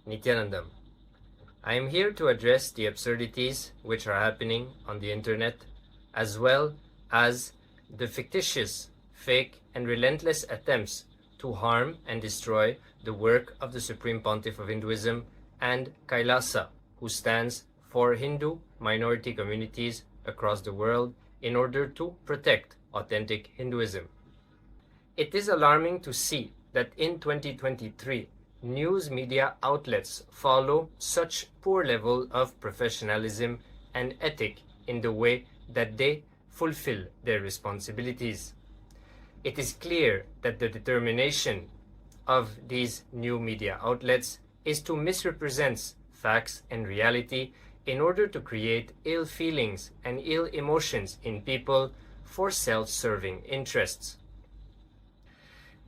Nithyanandam. I am here to address the absurdities which are happening on the internet, as well as the fictitious, fake, and relentless attempts to harm and destroy the work of the Supreme Pontiff of Hinduism and KAILASA, who stands for Hindu minority communities across the world in order to protect authentic Hinduism. It is alarming to see that in 2023, news media outlets follow such poor level of professionalism and ethic in the way that they fulfill their responsibilities. It is clear that the determination of these new media outlets is to misrepresent facts and reality in order to create ill feelings and ill emotions in people for self-serving interests.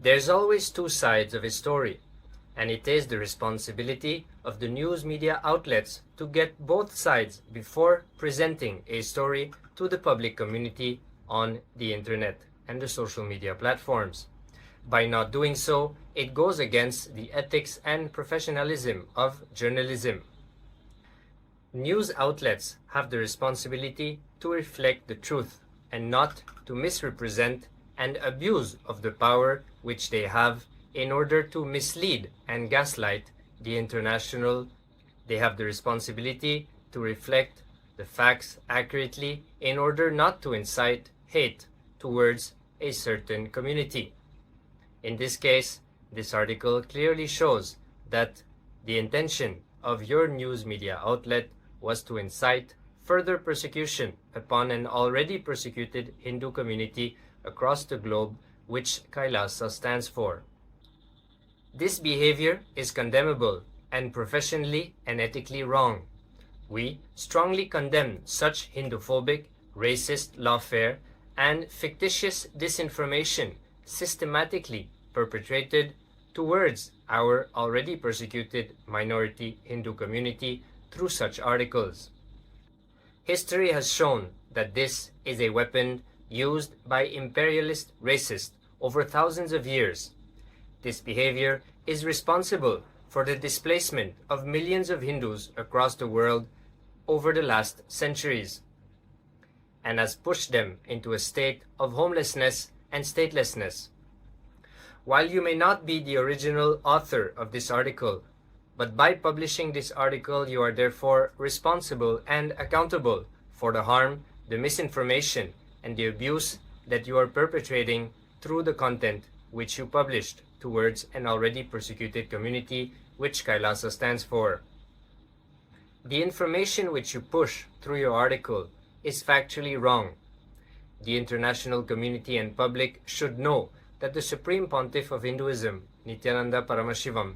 There's always two sides of a story, and it is the responsibility of the news media outlets to get both sides before presenting a story to the public community on the internet and the social media platforms. By not doing so, it goes against the ethics and professionalism of journalism. News outlets have the responsibility to reflect the truth and not to misrepresent and abuse of the power which they have in order to mislead and gaslight the international. They have the responsibility to reflect the facts accurately in order not to incite hate towards a certain community. In this case, this article clearly shows that the intention of your news media outlet was to incite further persecution upon an already persecuted Hindu community across the globe, which KAILASA stands for. This behavior is condemnable and professionally and ethically wrong. We strongly condemn such Hinduphobic, racist lawfare and fictitious disinformation systematically perpetrated towards our already persecuted minority Hindu community through such articles. History has shown that this is a weapon used by imperialist racists over thousands of years. This behavior is responsible for the displacement of millions of Hindus across the world over the last centuries, and has pushed them into a state of homelessness and statelessness. While you may not be the original author of this article, but by publishing this article you are therefore responsible and accountable for the harm, the misinformation, and the abuse that you are perpetrating through the content which you published towards an already persecuted community which KAILASA stands for. The information which you push through your article is factually wrong. The international community and public should know that the Supreme Pontiff of Hinduism, Nithyananda Paramashivoham,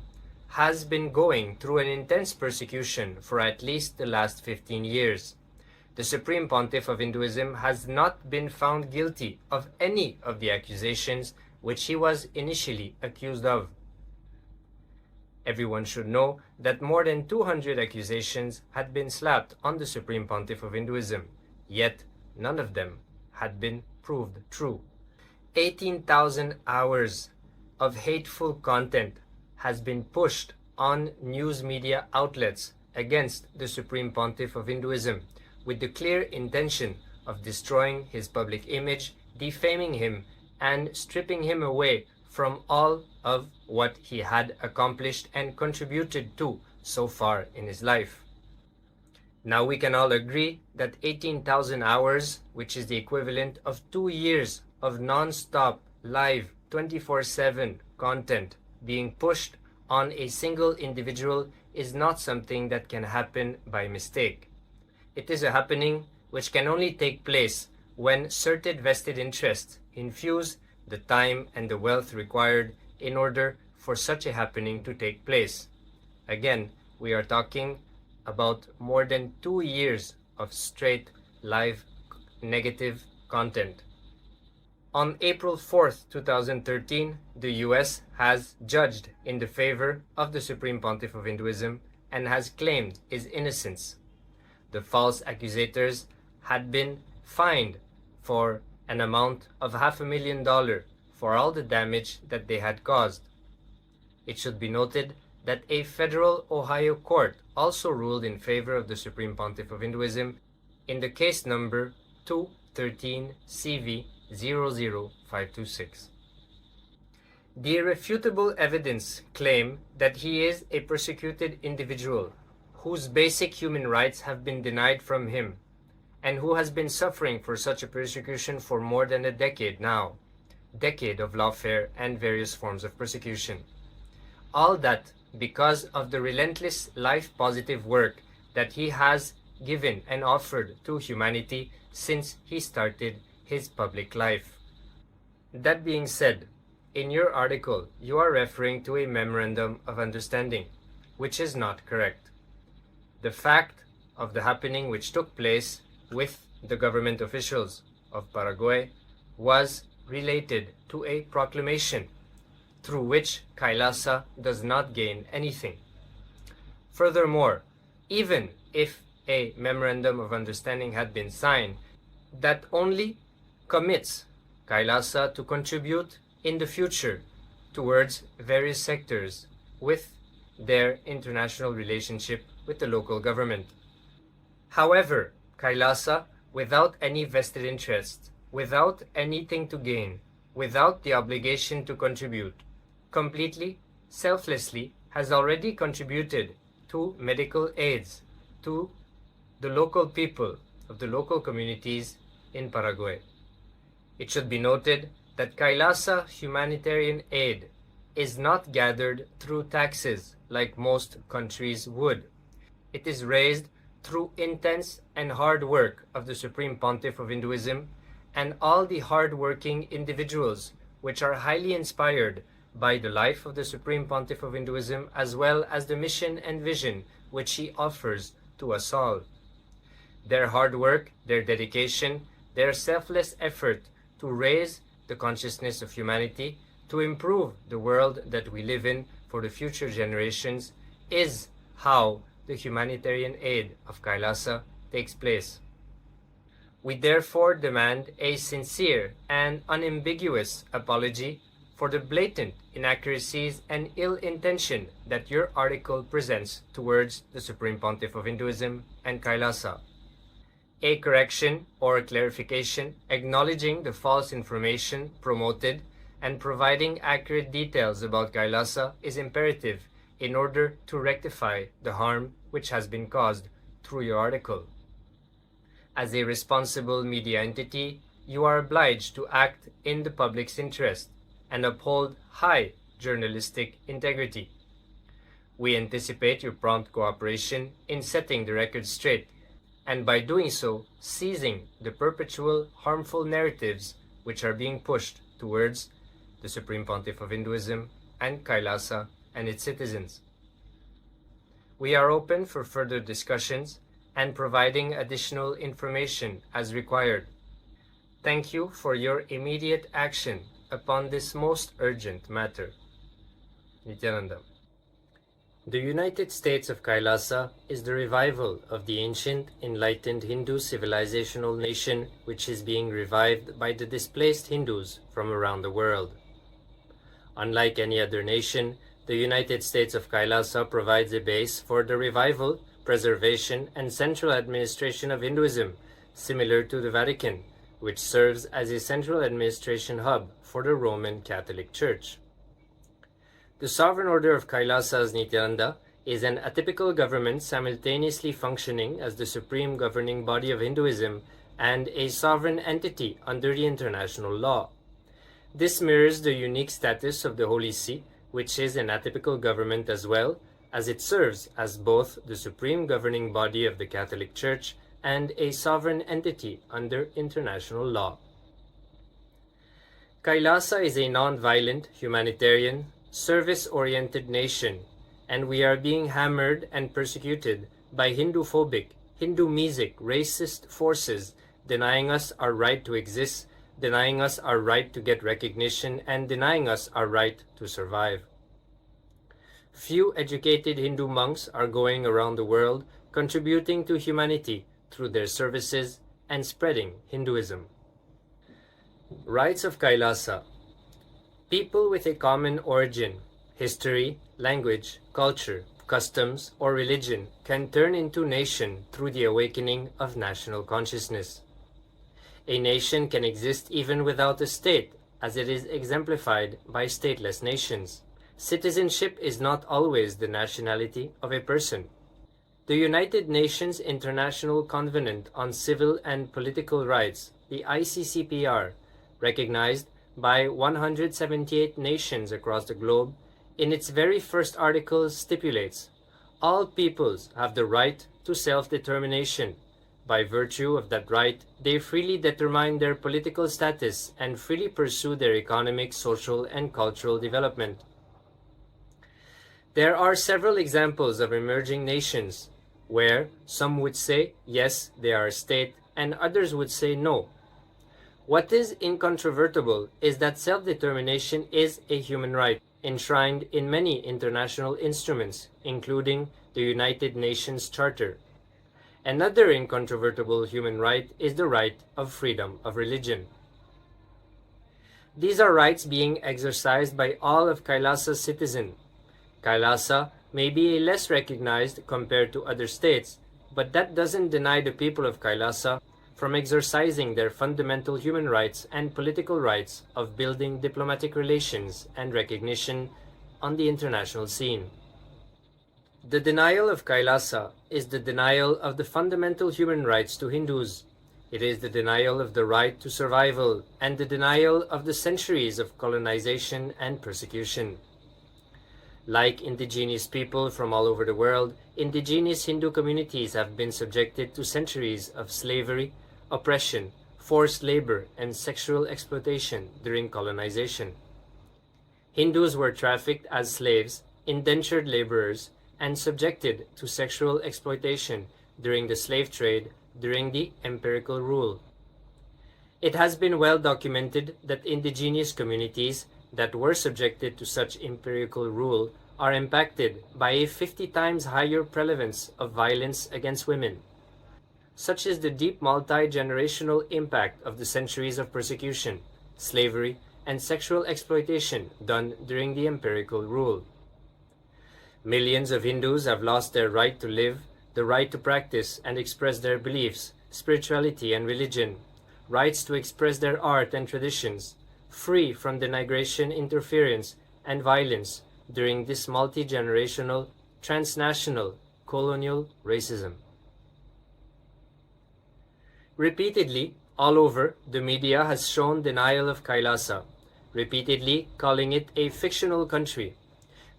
has been going through an intense persecution for at least the last 15 years. The Supreme Pontiff of Hinduism has not been found guilty of any of the accusations which he was initially accused of. Everyone should know that more than 200 accusations had been slapped on the Supreme Pontiff of Hinduism, yet none of them had been proved true. 18,000 hours of hateful content has been pushed on news media outlets against the Supreme Pontiff of Hinduism with the clear intention of destroying his public image, defaming him, and stripping him away from all of what he had accomplished and contributed to so far in his life. Now we can all agree that 18,000 hours, which is the equivalent of 2 years of non-stop live 24/7 content being pushed on a single individual, is not something that can happen by mistake. It is a happening which can only take place when certain vested interests infuse the time and the wealth required in order for such a happening to take place. Again, we are talking about more than 2 years of straight live negative content. On April 4th, 2013, the US has judged in the favor of the Supreme Pontiff of Hinduism and has claimed his innocence. The false accusators had been fined for an amount of $500,000 for all the damage that they had caused. It should be noted that a federal Ohio court also ruled in favor of the Supreme Pontiff of Hinduism in the case number 213 CV 00526. The irrefutable evidence claim that he is a persecuted individual whose basic human rights have been denied from him and who has been suffering for such a persecution for more than a decade now, decade of lawfare and various forms of persecution. All that because of the relentless life-positive work that he has given and offered to humanity since he started his public life. That being said, in your article, you are referring to a memorandum of understanding, which is not correct. The fact of the happening which took place with the government officials of Paraguay was related to a proclamation through which KAILASA does not gain anything. Furthermore, even if a memorandum of understanding had been signed, that only commits KAILASA to contribute in the future towards various sectors with their international relationship with the local government. However, KAILASA, without any vested interest, without anything to gain, without the obligation to contribute, completely, selflessly, has already contributed to medical aids to the local people of the local communities in Paraguay. It should be noted that KAILASA humanitarian aid is not gathered through taxes like most countries would. It is raised through intense and hard work of the Supreme Pontiff of Hinduism and all the hard-working individuals which are highly inspired by the life of the Supreme Pontiff of Hinduism as well as the mission and vision which he offers to us all. Their hard work, their dedication, their selfless effort to raise the consciousness of humanity, to improve the world that we live in for the future generations, is how the humanitarian aid of KAILASA takes place. We therefore demand a sincere and unambiguous apology for the blatant inaccuracies and ill intention that your article presents towards the Supreme Pontiff of Hinduism and KAILASA. A correction or clarification acknowledging the false information promoted and providing accurate details about KAILASA is imperative in order to rectify the harm which has been caused through your article. As a responsible media entity, you are obliged to act in the public's interest and uphold high journalistic integrity. We anticipate your prompt cooperation in setting the record straight, and by doing so, seizing the perpetual harmful narratives which are being pushed towards the Supreme Pontiff of Hinduism and KAILASA and its citizens. We are open for further discussions and providing additional information as required. Thank you for your immediate action upon this most urgent matter. Nithyananda. The United States of KAILASA is the revival of the ancient, enlightened Hindu civilizational nation which is being revived by the displaced Hindus from around the world. Unlike any other nation, the United States of KAILASA provides a base for the revival, preservation, and central administration of Hinduism, similar to the Vatican, which serves as a central administration hub for the Roman Catholic Church. The Sovereign Order of KAILASA's Nithyananda is an atypical government simultaneously functioning as the supreme governing body of Hinduism and a sovereign entity under the international law. This mirrors the unique status of the Holy See, which is an atypical government as well, as it serves as both the supreme governing body of the Catholic Church and a sovereign entity under international law. KAILASA is a non-violent, humanitarian, service-oriented nation, and we are being hammered and persecuted by Hindu-phobic, Hindu-mesic, racist forces denying us our right to exist, denying us our right to get recognition, and denying us our right to survive. Few educated Hindu monks are going around the world contributing to humanity through their services and spreading Hinduism. Rights of KAILASA. People with a common origin History, language, culture, customs, or religion can turn into nation through the awakening of national consciousness. A nation can exist even without a state, as it is exemplified by stateless nations. Citizenship is not always the nationality of a person. The United Nations International Covenant on Civil and Political Rights, the ICCPR, recognized by 178 nations across the globe, in its very first article stipulates, all peoples have the right to self-determination. By virtue of that right, they freely determine their political status and freely pursue their economic, social, and cultural development. There are several examples of emerging nations where some would say, yes, they are a state, and others would say no. What is incontrovertible is that self-determination is a human right, enshrined in many international instruments, including the United Nations Charter. Another incontrovertible human right is the right of freedom of religion. These are rights being exercised by all of KAILASA's citizens. KAILASA may be less recognized compared to other states, but that doesn't deny the people of KAILASA from exercising their fundamental human rights and political rights of building diplomatic relations and recognition on the international scene. The denial of KAILASA is the denial of the fundamental human rights to Hindus. It is the denial of the right to survival and the denial of the centuries of colonization and persecution. Like indigenous people from all over the world, indigenous Hindu communities have been subjected to centuries of slavery, oppression, forced labor, and sexual exploitation during colonization. Hindus were trafficked as slaves, indentured laborers, and subjected to sexual exploitation during the slave trade during the empirical rule. It has been well documented that indigenous communities that were subjected to such empirical rule are impacted by a 50 times higher prevalence of violence against women. Such is the deep multi-generational impact of the centuries of persecution, slavery, and sexual exploitation done during the empirical rule. Millions of Hindus have lost their right to live, the right to practice and express their beliefs, spirituality and religion, rights to express their art and traditions, free from denigration, interference, and violence during this multi-generational, transnational, colonial racism. Repeatedly, all over, the media has shown denial of KAILASA, repeatedly calling it a fictional country.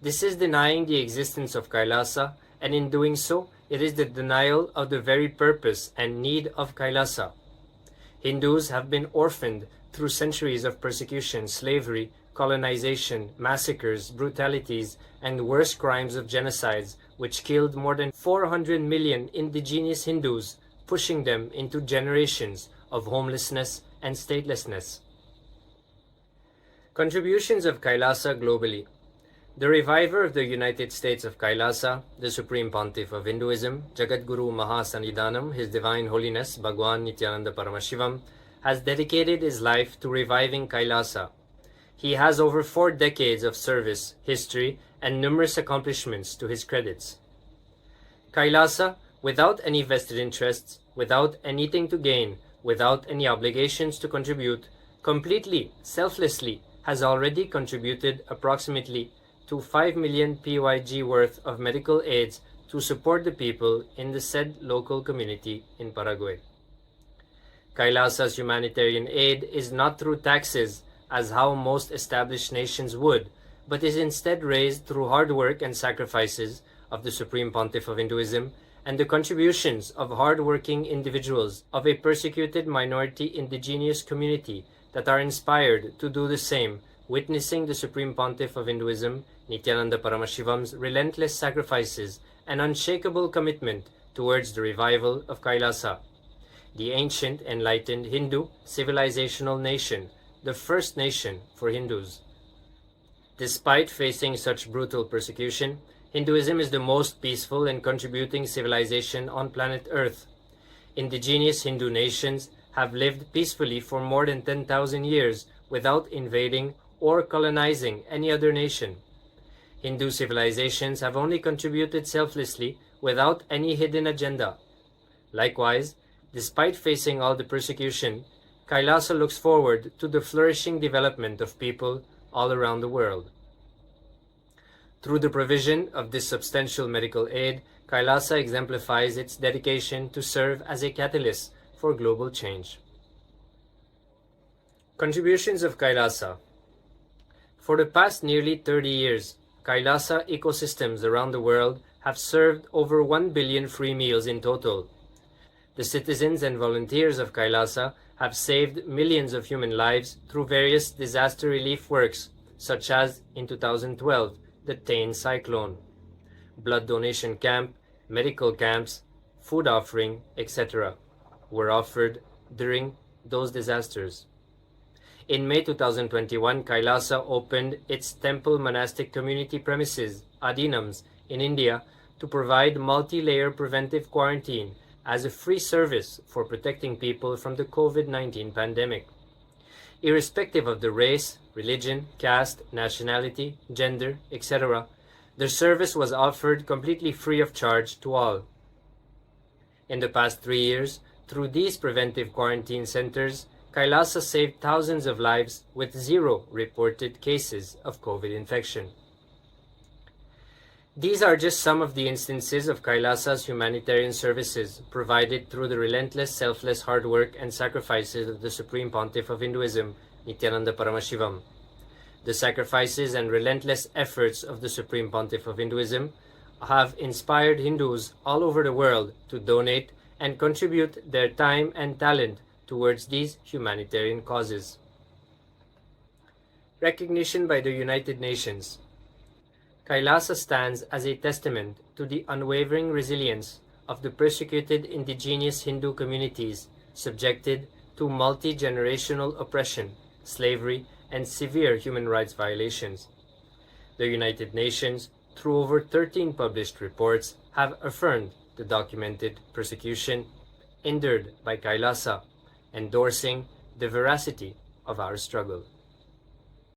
This is denying the existence of KAILASA, and in doing so, it is the denial of the very purpose and need of KAILASA. Hindus have been orphaned through centuries of persecution, slavery, colonization, massacres, brutalities, and worse crimes of genocides, which killed more than 400 million indigenous Hindus, pushing them into generations of homelessness and statelessness. Contributions of KAILASA globally. The reviver of the United States of KAILASA, the Supreme Pontiff of Hinduism, Jagadguru Mahasannidhanam, His Divine Holiness Bhagwan Nithyananda Paramashivoham, has dedicated his life to reviving KAILASA. He has over 4 decades of service, history, and numerous accomplishments to his credits. KAILASA, without any vested interests, without anything to gain, without any obligations to contribute, completely, selflessly, has already contributed approximately to 5 million PYG worth of medical aids to support the people in the said local community in Paraguay. KAILASA's humanitarian aid is not through taxes, as how most established nations would, but is instead raised through hard work and sacrifices of the Supreme Pontiff of Hinduism and the contributions of hard-working individuals of a persecuted minority indigenous community that are inspired to do the same, witnessing the Supreme Pontiff of Hinduism, Nithyananda Paramashivoham's relentless sacrifices and unshakable commitment towards the revival of KAILASA, the ancient enlightened Hindu civilizational nation, the first nation for Hindus. Despite facing such brutal persecution, Hinduism is the most peaceful and contributing civilization on planet Earth. Indigenous Hindu nations have lived peacefully for more than 10,000 years without invading or colonizing any other nation. Hindu civilizations have only contributed selflessly without any hidden agenda. Likewise, despite facing all the persecution, Kailasa looks forward to the flourishing development of people all around the world. Through the provision of this substantial medical aid, Kailasa exemplifies its dedication to serve as a catalyst for global change. Contributions of Kailasa. For the past nearly 30 years, Kailasa ecosystems around the world have served over 1 billion free meals in total. The citizens and volunteers of Kailasa have saved millions of human lives through various disaster relief works, such as in 2012, the Tain cyclone, blood donation camp, medical camps, food offering, etc. were offered during those disasters. In May 2021, Kailasa opened its temple monastic community premises, Adinams, in India to provide multi-layer preventive quarantine as a free service for protecting people from the COVID-19 pandemic. Irrespective of the race, religion, caste, nationality, gender, etc., the service was offered completely free of charge to all. In the past 3 years, through these preventive quarantine centers, Kailasa saved thousands of lives with 0 reported cases of COVID infection. These are just some of the instances of Kailasa's humanitarian services provided through the relentless, selfless hard work and sacrifices of the Supreme Pontiff of Hinduism, Nithyananda Paramashivoham. The sacrifices and relentless efforts of the Supreme Pontiff of Hinduism have inspired Hindus all over the world to donate and contribute their time and talent towards these humanitarian causes. Recognition by the United Nations. Kailasa stands as a testament to the unwavering resilience of the persecuted indigenous Hindu communities subjected to multi-generational oppression, slavery, and severe human rights violations. The United Nations, through over 13 published reports, have affirmed the documented persecution endured by Kailasa, endorsing the veracity of our struggle.